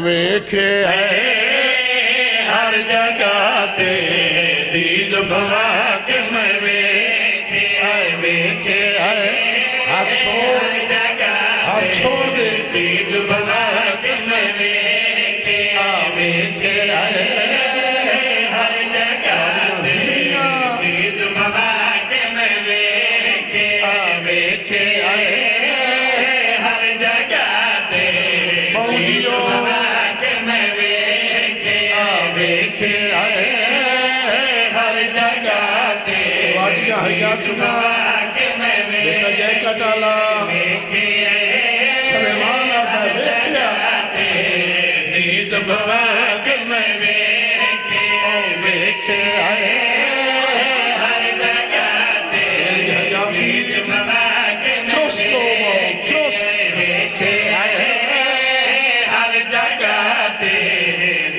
वेखे हर जगह ते दीद भवा के मैं वेखे हाथ छोड़ दे दीद भवा के मैं वेखे हर जगह दीद भवा के मैं वेखे हर जगह ते दीद भवा के मैं वेखे हर जगह ते वादियां हयात के मैं जय कटाला सलेमान आता वेख्या दीद भवा के मैं वेखे हर जगह ते दीद भवा के चुस्त वेखे हर जगह ते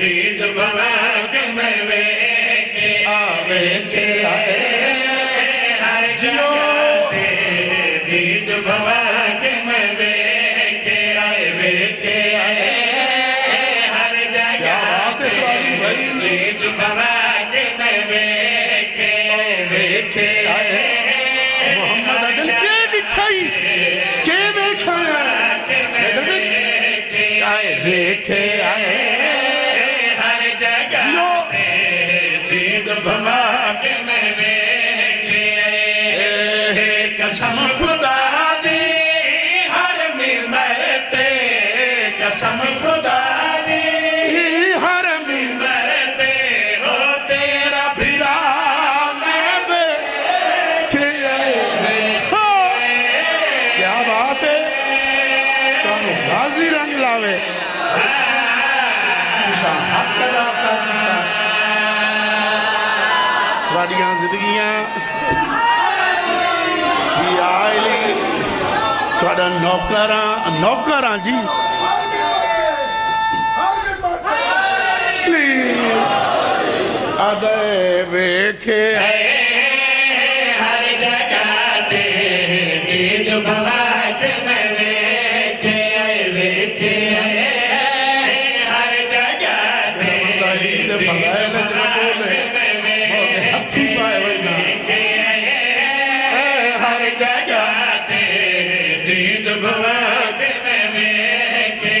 दीद भवा के मैं वेखे हर जगह ते दीद भवा के मैं वेखे हर जगह ते दीद भवा के मैं वेखे मोहम्मद अदल के दिखाई के वेखे वेखे हर जगह ते दीद भवा के मैं वेखे कसम खुदा दी हर मिंबर ते कसम खुदा दी हर मिंबर ते हो तेरा फिरा मैं वेखे क्या बात है तुहानू गाजी रंग लावे हक अदा कर दिता तुहाडियां जिंदगियां थोड़ा नौकर जी अदे वेखे हर जगह ते दीद भवा के मैं वेखे हर जगह ते दीद फलाइल बोले हथी पाए वना हर जगह ते दीद भवा के मैं वेखे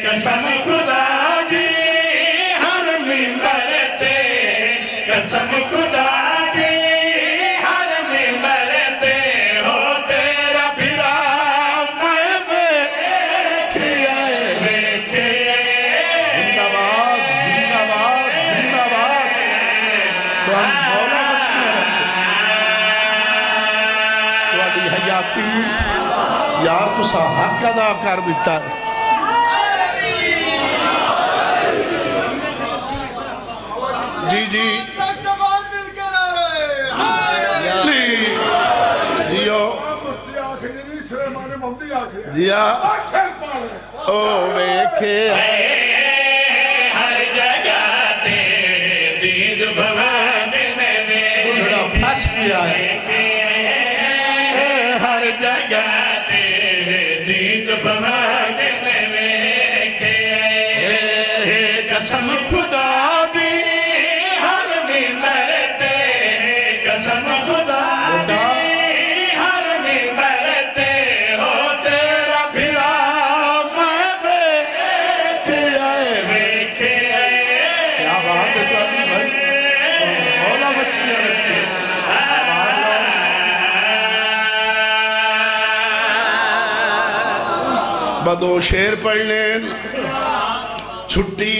कसम खुदा दी हर मिंबर ते कसम खुदा दी हर मिंबर ते हो तेरा फिरा मैं वेखे जिंदाबाद जिंदाबाद जिंदाबाद तो हम मौला मसीह रखे हयाती यार तुसा हक अदा कर दिता जी जी जियो जिया ओ वेखे हर जगह ते दीद भवा के मैं बुढ़ा फंस गया है हर जगह ते दीद भवा के मैं वेखे कसम खुदा दी हर मिंबर ते कसम खुदा दी हर मिंबर ते हो तेरा फिरा मैं वेखे क्या बात है तुम्हारी भाई मौला मसीह रखे बदो शेर पढ़ने छुट्टी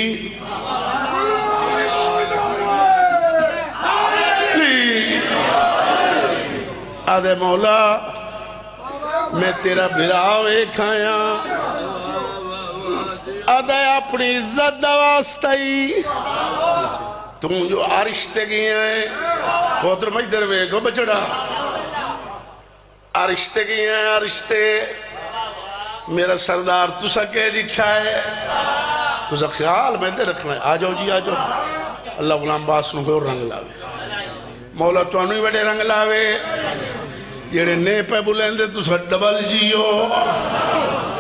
आदे मौला मैं तेरा बिरा वेखाया आदे अपनी इज्जत दा वास्ता ही तू जो आरिश्ते गए हैं पुत्र मजदर वेखो बचड़ा आरिश्ते गए हैं आरिश्ते मेरा सरदार तुसा कह दिखा है तुसा ख्याल मैं दे रखना है आ जाओ जी आ जाओ अल्लाह गुलाम बास नूं होर रंग लावे मौला तुहानू ही बड़े रंग लावे जेड़े ने पे बुलेंदे तुसा डबल जियो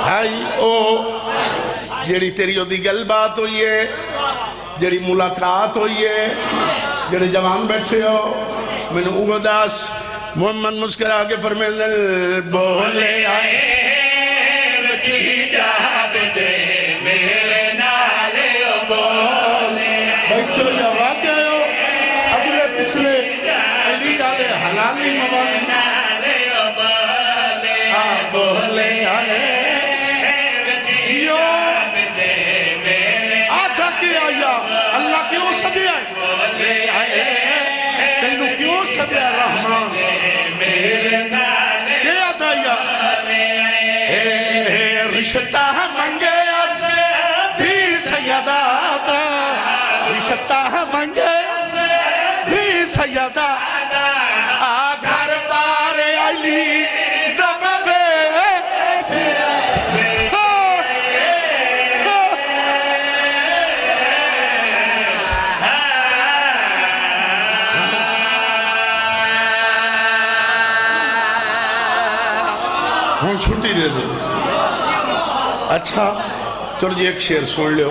भाई ओ जेड़ी तेरी ओदी गलबात हुई है, जेड़ी मुलाकात हुई है, जेड़े जवान बैठे हो मैनू वो दस। मोहम्मद मुस्कुरा के फरमाते बोले आए मेरे नाले बोले बच्चों जवाब दो अगले पिछले अली गाले हलाली मवाली नाले बोले आए आजा के आया अल्लाह क्यों सदिया बोले आए तेनू क्यों सदिया रहमान के आया रिश्ता मंगे भी सैयदा रिश्ता मंगे भी सैयदा घर बार अली दबे हूँ छुट्टी दे दो। अच्छा चलो जी एक शेर सुन लो।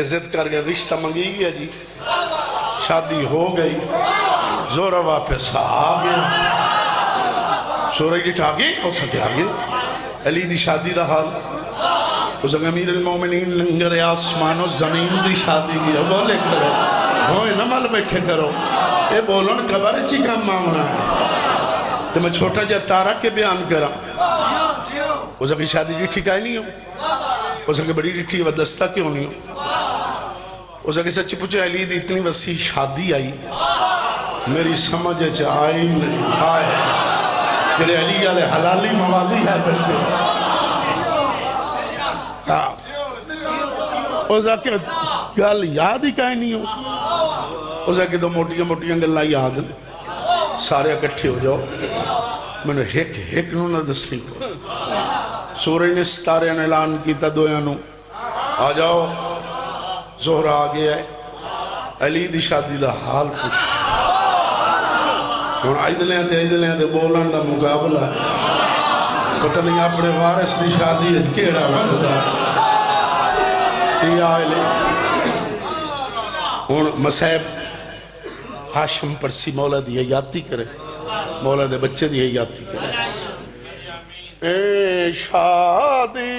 इज्जत कर गया रिश्ता मंगी गया जी, शादी हो गई, जोरा वापस आ गया, सोरे की ठाकी हो सके आ गए। अली दी शादी का हाल उस अमीर मोमिनीन लंगर आसमानो जमीन की शादी की बोले करो होए न मल बैठे करो ये बोलन खबर ची कम मामला है। तो मैं छोटा जा तारा के बयान करा उसकी शादी जी ठिकाई नहीं हो, उसके बड़ी डिठी वदस्ता क्यों नहीं हो। उसके सच्ची पूछे अली दी इतनी वसी शादी आई मेरी समझ आई नहीं आए तेरे अली वाले हलाली मवाली है बच्चे उसके गल याद ही कहीं नहीं हो। उसके तो मोटिया मोटिया गल्ला याद सारे इकट्ठे हो जाओ मैंने हिक हिक नू ना दसी। सूरज ने सितारे ने ऐलान किया दोया नू आ जाओ जोहरा आ गया है अली दी शादी का हाल पुछ। हुण अजलियां ते बोलन का मुकाबला पता नहीं अपने वारिस की शादी केड़ा वधदा हुण मसैब हाशम परसी मौला दी हयाती करे, मौला दे बच्चे दी हयाती करे। ए शादी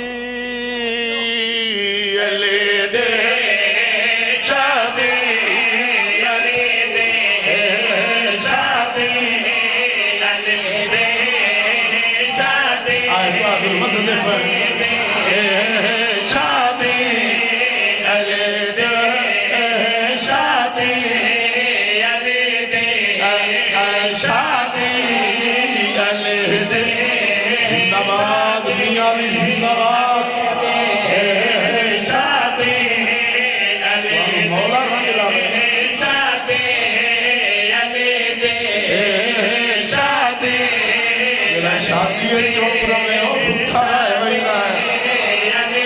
अले दे शादी अले दे शादी अले दे शादी आए बाबू मदद पर शादी अले दे शादी शादी अले दे जिंदाबाद मियां दी जिंदाबाद शादी अले मौला रंग लावे शादी अले दे शादी जेला शादी चुप रहे हो भूखा रह वैला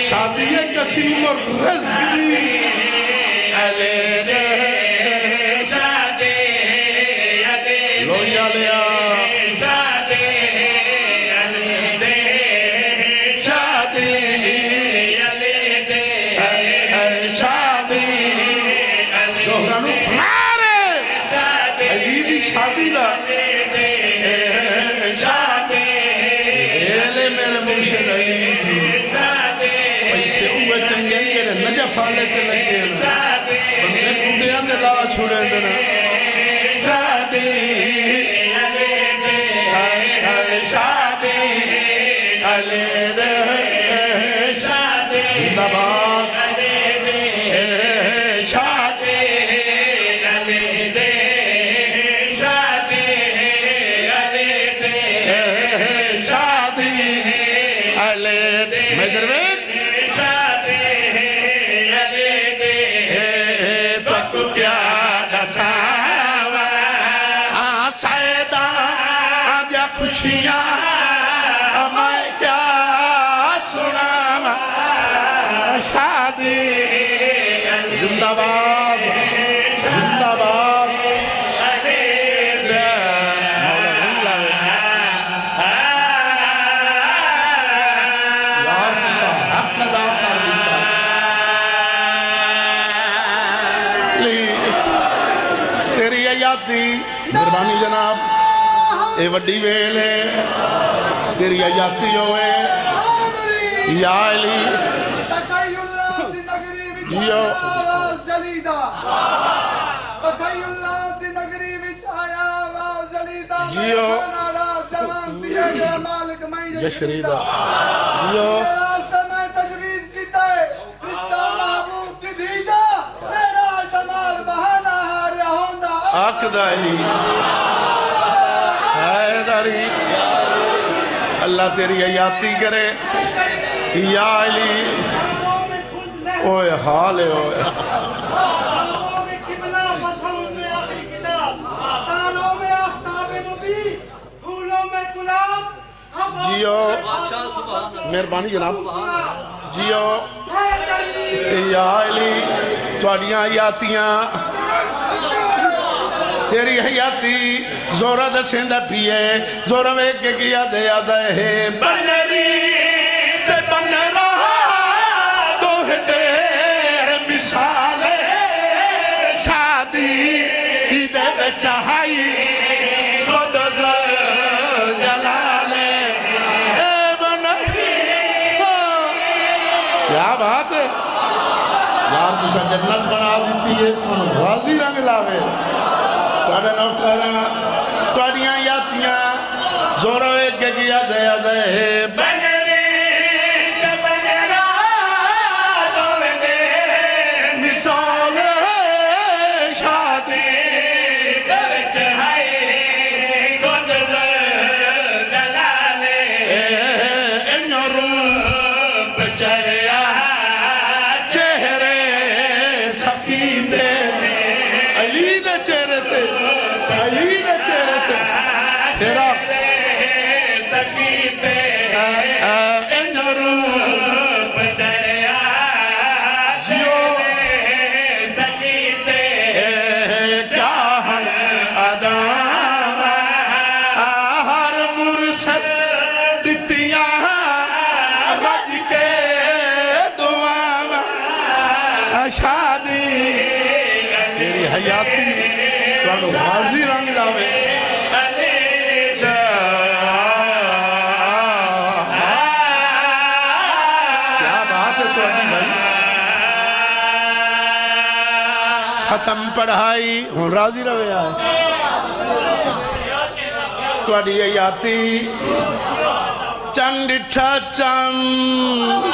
शादी कसीम और रिज़्क़ दी अले दे शादी अले लोया लिया शादी अले दे शादी अले दे शादी जोहरा नू फनारे अली दी शादी दा शादी एले मेरे मुर्शिद अली दी पैसे उवे चंगे जेड़े नजफ वाले ते लगे बंदे कुंडियां दे ला छुड़े दे शादी अले दे शादी अले दे शादी जिंदाबाद अले दे शादी अले दे शादी अले दे शादी अले दे मेजरवेट शादी अले दे तक क्या दसावा सैदा या खुशियां मैं क्या सुनावा शादी जिंदाबाद जिंदाबाद हयाती मेहरबानी जनाब ये वड्डी वेल है तेरी हयाती होवे या अली जियो जियो जशरीदा जियो आकदाई हैदरी अल्लाह तेरी हयाती करे या अली ओए हाल है ओए जियो मेहरबानी जनाब जियो या अली तुहाडियां हयातियां तेरी हयाती जोरा दसेंदा पिए जोरा वेख के किया दे आदा है बनरी ते बन रहा दो ढेर मिसाल शादी दे विच हाई खुद जलाले ए बनरी क्या बात है यार तुसा जन्नत बना दी है तुम गाजी रंग लावे तुहाडियां यातियां जोर वेख के किया दया दे बनरी ते बनरा दोवे मिसाल शादी दे विच हाय खुद जलाले इन्नो रूप चढ़िया चेहरे सफीदे अली दे चेहरे ते अली दे चेहरे ते तेरा सकीते इन्नो रूप चढ़िया जियो सकीते क्या अदा हर मुर्शद दितिया रज के दुआ शादी तेरी हयाती तुहानू गाजी रंग लावे क्या बात है तुहाडी भाई खत्म पढ़ाई हुण राजी रवे आए तुहाडी हयाती चंद डिठा चंद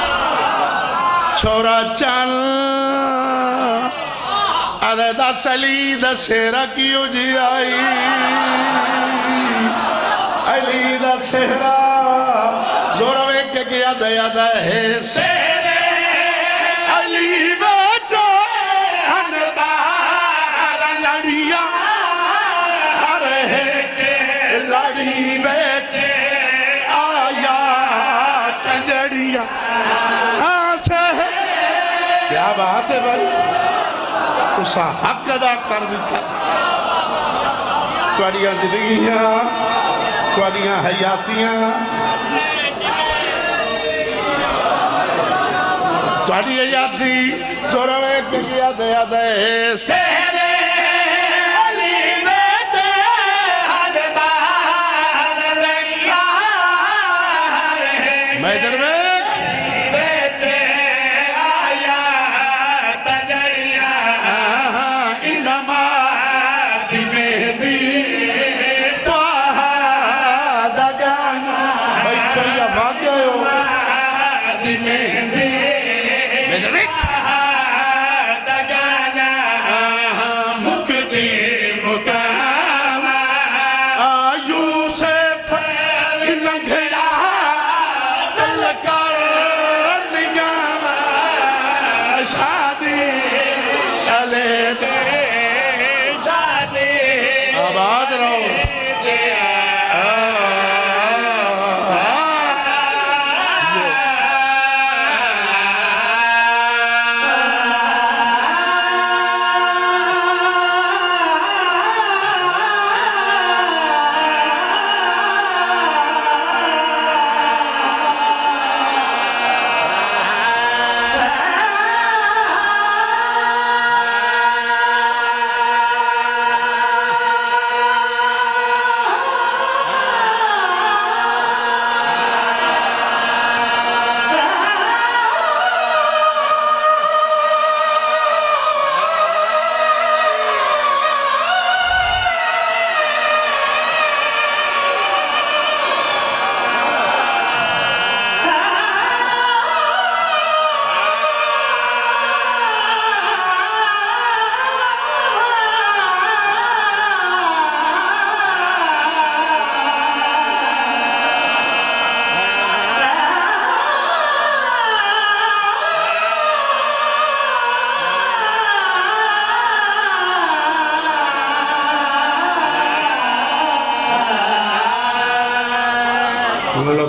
छोरा चंद अरे दस अली दसेरा क्यों जी आई अली दसेरा जोर वेख के किया दया दे सेरे अली बचो अनबार लड़िया अरे के लड़ी बेचे आया कंजड़िया क्या बात है भाई तुसा हक अदा कर दिता तुहाडियां जिंदगियां तुहाडियां हयातियां तुहाडी हयाती जोरा वेख के किया दया दे सेरे अली बेचे हदबार लड़िया मैं इधर बेचे आया तजरिया इनमा दी मेहंदी त्वाहा दगाना बैठो या भाग गए हो दी मेहंदी दगाना मुक्ति मुकाम यूसुफ लंघड़ा दिल कर निगाम शादी अले शादी आबाद रहो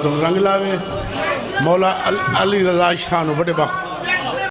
तुम रंग लावे मौला अली रजा शाह नु बड़े बख